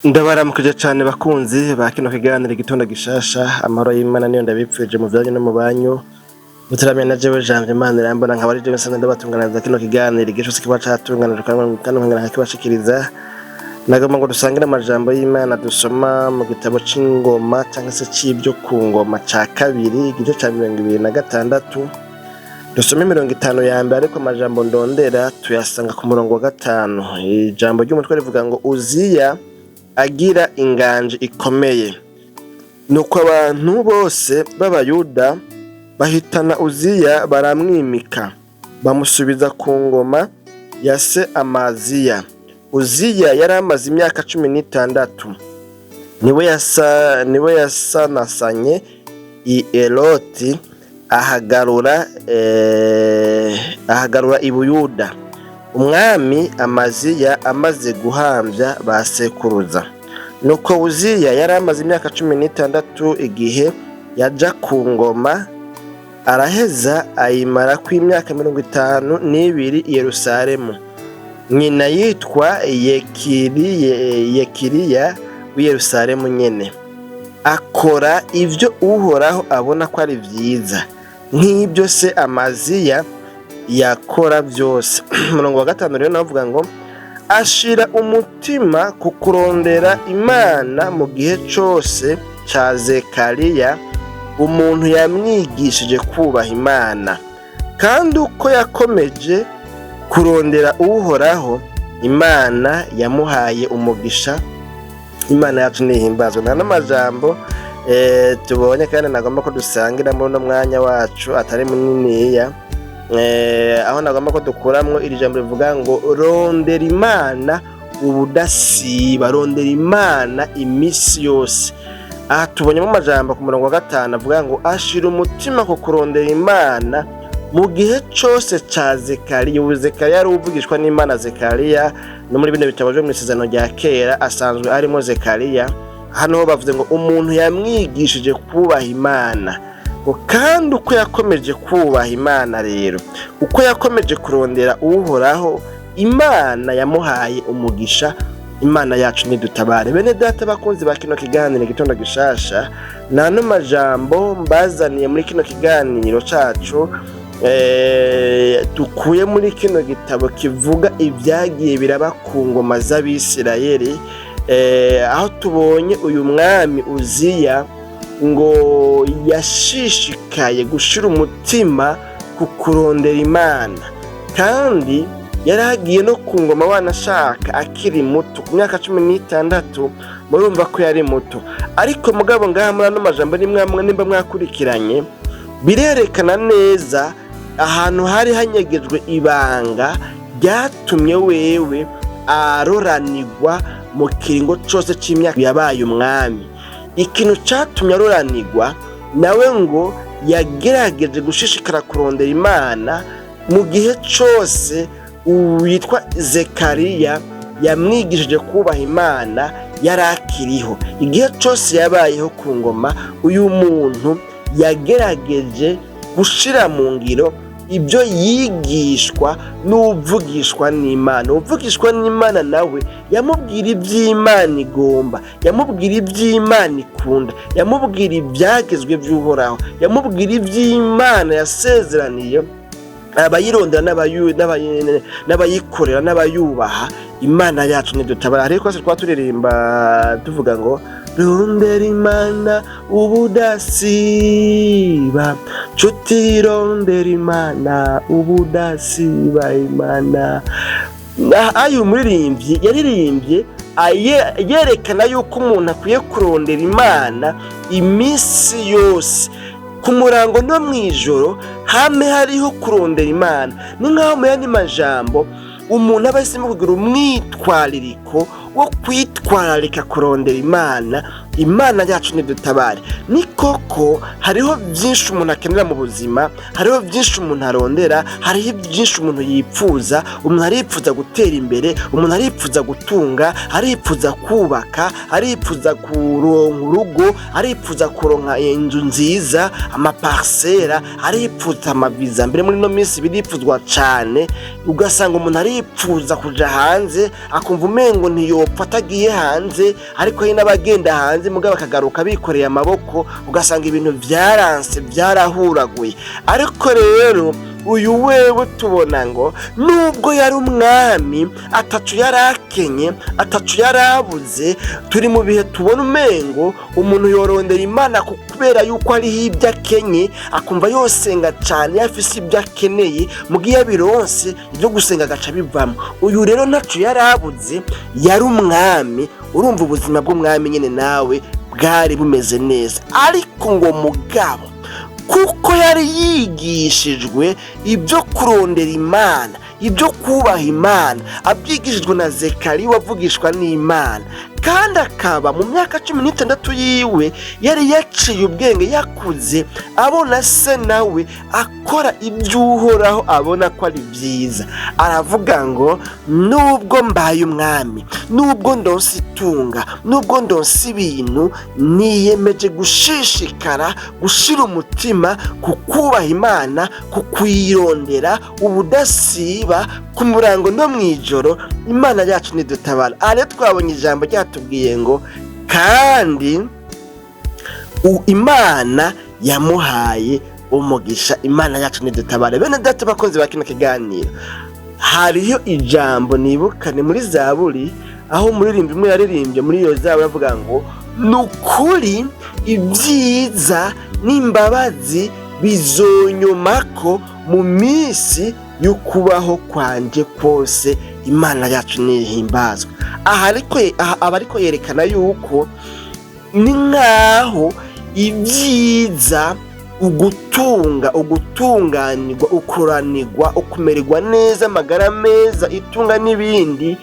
Ndabaramukije cane bakunzi ba kino kiganiro igitondo gishasha, amahoro y'Imana niyo ndabipfuje mu vyanyu no mu banyu. Mutaramiye na jewe Janvier Imana irambona nkaba ari jewe nsanzwe ndabatunganiriza kino kiganiro igihe cose kiba catunganijwe kandi nkongera nkakibashikiriza. Nagomba ngo dusangire amajambo y'Imana dusoma mu gitabo c'ingoma canke se c'ivyo ku ngoma ca kabiri igice ca 26. Dusome 50 ya mbere ariko amajambo ndondera tuyasanga ku murongo wa 5. Ijambo ry'umutwe rivuga ngo Uziya agira inganje ikomeye. Nuko abantu bose b'Abayuda bahitana Uziya baramwimika, bamusubiza ku ngoma ya se Amaziya. Uziya yari amaze imyaka 16. Niwe yasanasanye i Eloti ahagarura i Buyuda. Umwami Amaziya amaze guhamvya ba sekuruza. Nuko Uziya yari amaze imyaka 16 igihe yaja ku ngoma, araheza ayimara ku imyaka 52 i Yerusalemu. Nyina yitwa Yekiriya w'i Yerusalemu nyene. Akora ivyo Uhoraho abona ko ari vyiza, nk'ibyo se Amaziya yakora vyose. Murongo wa 5 rero navuga ngo ashira umutima ku kurondera Imana mu gihe cose ca Zekariya, umuntu yamwigishije kubaha Imana. Kandi uko yakomeje kurondera Uhoraho, Imana yamuhaye umugisha. Imana yacu nihimbazwe. Nta n'amajambo tubonye kandi nagomba ko dusangira muri no mwanya wacu atari muniniya, aho nagomba ko dukuramwo iri jambo rivuga ngo rondera Imana ubudasiba, rondera Imana imisi yose. Aha tubonye mu majambo ku murongo wa 5 avuga ngo ashira umutima ku kurondera Imana mu gihe cose ca Zekariya. Zekariya yari uvugishwa n'Imana. Zekariya no muri bino bitabo byo mu isezerano rya kera asanzwe arimo Zekariya. Hano bavuze ngo umuntu yamwigishije kubaha Imana. Kandi uko yakomeje kubaha Imana rero, uko yakomeje kurondera Uhoraho, Imana yamuhaye umugisha. Imana yacu nidutabare. Bene data bakunzi ba kino kiganiro igitondo gishasha, nano majambo mbazaniye muri kino kiganiro cacu dukuye muri kino gitabo kivuga ibyagiye biraba ku ngoma z'Abisirayeli, aho tubonye uyu mwami Uziya ngo yashishikaye gushira umutima ku kurondera Imana, kandi yaragiye no ku ngoma wanashaka akiri muto ku myaka 16. Murumva ko yari muto, ariko mugabo ngaha muri ano majambo nimba mwakurikiranye birerekana neza ahantu hari hanyegejwe ibanga ryatumye wewe aroranirwa mu kiringo cose c'imyaka yabaye umwami. Ikintu catumye aroranirwa nawe ngo yagerageje gushishikara kurondera Imana mu gihe cose uwitwa Zekariya yamwigishije kubaha Imana yarakiriho. Igihe cose yabayeho ku ngoma, uyu muntu yagerageje gushira mu ngiro ibyo yigishwa n'uvugishwa n'Imana. Uvugishwa n'Imana nawe yamubwira iby'Imana igomba, yamubwira iby'Imana ikunda, yamubwira ibyagezwe by'Uhoraho, yamubwira iby'Imana yasezeraniye abayirondera n'abayikorera n'abayubaha. Imana yacu nidutabara. Ariko se twaturirimba tuvuga ngo rondera Imana ubudasiba, nshuti rondera Imana ubudasiba. Imana ayo muririmbyi yaririmbye yerekana yuko umuntu akwiye kurondera Imana imisi yose, ku murango no mwijoro hame hariho kurondera Imana. Ni nkaho mu yandi majambo umuntu aba yahisemo kugira umwitwaririko wo kwitwararika kurondera Imana. Imana yacu nidutabare. Ni koko hariho byinshi umuntu akenera mu buzima, hariho byinshi umuntu arondera, hariho byinshi umuntu yipfuza. Umuntu aripfuza gutera imbere, umuntu aripfuza gutunga, aripfuza kubaka, aripfuza kuronka urugo, aripfuza kuronka inzu nziza, amaparsera, aripfuza amaviza. Mbere muri no minsi biripfuzwa cane, ugasanga umuntu aripfuza kuja hanze akumva umengo ntiyopfa atagiye bagiye hanze, ariko hari n'abagenda hanze mugabo bakagaruka bikoreye amaboko, ugasanga ibintu byaranse byarahuraguye. Ariko rero uyu wewe tubona ngo nubwo yari umwami atacu yarakenye, atacu yarabuze, turi mu bihe tubona umengo umuntu yorondera Imana kubera yuko hariho ibyo akenye, akumva yosenga cyane yafise ibyo akeneye, mugiye bironse ibyo gusenga agaca bivamo. Uyu rero ntacu yarabuze, yari umwami. Urumva ubuzima bw'umwami nyine nawe bwari bumeze neza, ariko ngo mugabo kuko yari yigishijwe ibyo kurondera Imana, ibyo kubaha Imana, abyigishijwe na Zekariya wavugishwa n'Imana, kandi akaba mu myaka 16 yiwe yari yaciye ubwenge, yakuze abona se nawe akora iby'Uhoraho abona ko ari byiza. Aravuga ngo nubwo mbaye umwami, nubwo ndonse itunga, nubwo ndonse ibintu, niyemeje gushishikara gushira umutima ku kubaha Imana, ku kuyirondera ubudasiba ku murango no mwijoro. Imana yacu nidutabara. Ari twabonye ijambo ryatubwiye ngo kandi Imana yamuhaye umugisha. Imana yacu nidutabare. Bene data bakunzi ba kino kiganiro, hariyo ijambo nibukane muri Zaburi, aho muririmba imwe yaririmbye muri iyo Zaburi avuga ngo nukuri ibyiza n'imbabazi bizonyomako mu minsi y'ukubaho kwanje kose. Imana yacu nihimbazwa. Aha ariko yerekana yuko ni nkaho ibyiza, ugutunganirwa, ukuranirwa, ukumererwa neza, amagara meza, itunga n'ibindi,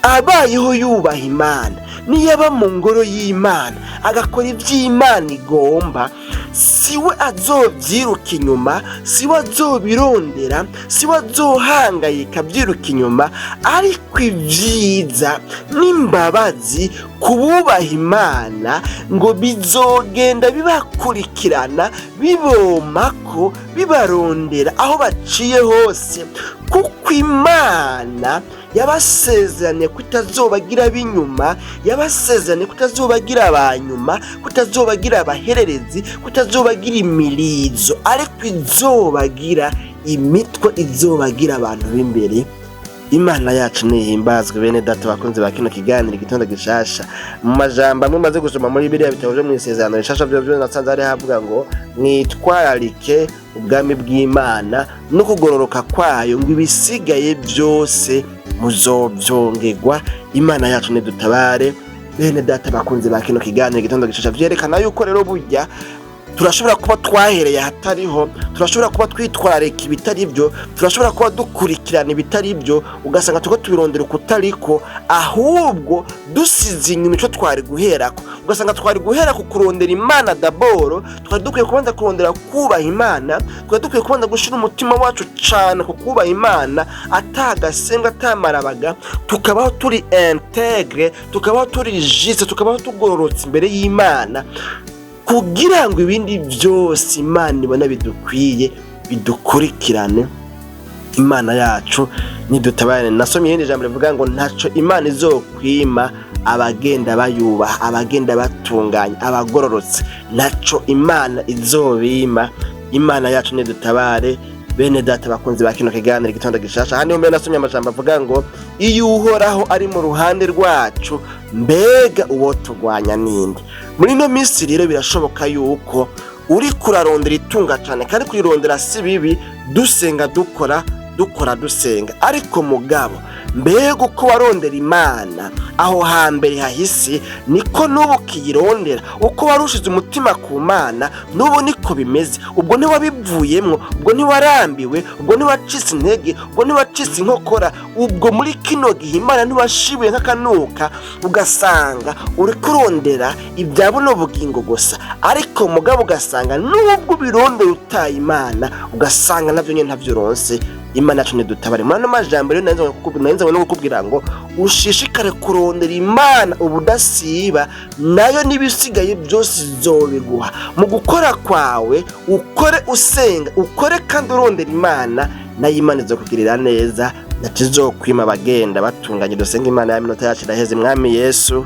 abayeho yubaha Imana, niyaba mu ngoro y'Imana agakora iby'Imana igomba, siwe azobyiruka inyuma, siwe azobirondera, siwe azohangayika byiruka inyuma, ariko ibyiza n'imbabazi kububaha Imana ngo bizogenda bibakurikirana, bibomako, bibarondera aho baciye hose, kuko Imana yabasezeranye kutazobagira b'inyuma, yabasezeranye kutazobagira abanyuma, kutazobagira abahererezi, kutazobagira imirizo, ariko izobagira imitwe, izobagira abantu b'imbere. Imana yacu nihimbazwe. Bene data bakunze ba kino kiganiro igitondo gishasha, mu majambo amwe maze gusoma muri Bibiliya bitaje mu isezerano rishasha byo nasanze ari havuga ngo mwitwararike ubwami bw'Imana no kugororoka kwayo, ngo ibisigaye byose muzobyongerwa. Imana yacu nidutabare. Bene data bakunze ba kino kiganiro igitondo gishasha, vyerekana yuko rero burya turashobora kuba twahereye ahatariho, turashobora kuba twitwararika ibitari byo, turashobora kuba dukurikirana ibitari byo, ugasanga tuko tubirondera kutariko, ahubwo dusize inyuma ico twari guherako. Ugasanga twari guhera ku kurondera Imana daboro, twari dukwiye kubanza kurondera kubaha Imana, twari dukwiye kubanza gushira umutima wacu cyane ku kubaha Imana, atagasenga atamarabaga, tukabaho turi integre, tukabaho turi juste, tukabaho tugororotse imbere y'Imana, kugira ngo ibindi byose Imana ibona bidukwiye bidukurikirane. Imana yacu nidutabane. Nasomye irindi jambo rivuga ngo ntaco Imana izokwima abagenda bayubaha, abagenda batunganya, abagororotse, ntaco Imana izobima. Imana yacu nidutabare. Bene data bakunzi ba kino kiganiro igitondo gishasha, handi mbere nasomye amajambo avuga ngo iyo Uhoraho ari mu ruhande rwacu, mbega uwo turwanya ninde? Muri no minsi rero birashoboka yuko uri kurarondera itunga cyane, kandi kurirondera si bibi, dusenga dukora dusenga, ariko mugabo mbega uko warondera Imana aho hambere hahise niko n'ubu kiyirondera. Uko warushize umutima ku Mana n'ubu niko bimeze. Ubwo ntiwabivuyemwo, ubwo ntiwarambiwe, ubwo ntiwacitse intege, ubwo ntiwacitse inkokora, ubwo muri kino gihe Imana ntiwashibuye nk'akanuka, ugasanga uri kurondera ibya buno bugingo gusa, ariko mugabo ugasanga n'ubwo birondera utaye Imana, ugasanga navyo nyene ntavyo uronse. Imana yacu nidutabare. Mwana majambo rero nanze no kukubwira ngo ushishikare kurondera Imana ubudasiba, nayo nibisigaye byose zobiguha. Mu gukora kwawe ukore usenga, ukore kandi urondera Imana, nayo Imana izokugirira neza. ntizokwima abagenda batunganye. Dusenga Imana y'iminota yacu iraheze. Mwami Yesu,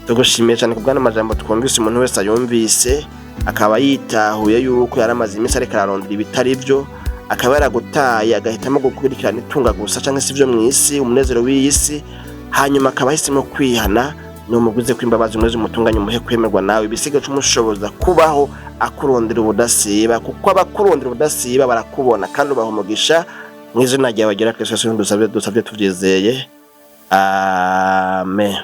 tugushimiye cyane ku bw'ano majambo twumvise, umuntu wese ayumvise akaba yitahuye yuko yaramaze iminsi ariko ararondera ibitari byo, akaba yaragutaye agahitamo gukurikirana itunga gusa cyangwa se ibyo mu isi, umunezero w'iyi si, hanyuma akaba ahisemo kwihana. Numuguze kw'imbabazi umwezi umutunganye umuhe kwemerwa nawe, ibisigaye cy'umushoboza kubaho akurondera ubudasiba, kuko abakurondera ubudasiba barakubona kandi ubaha umugisha. Mu izina ryawe gira Kristo Yesu dusabye tubyizeye, amen.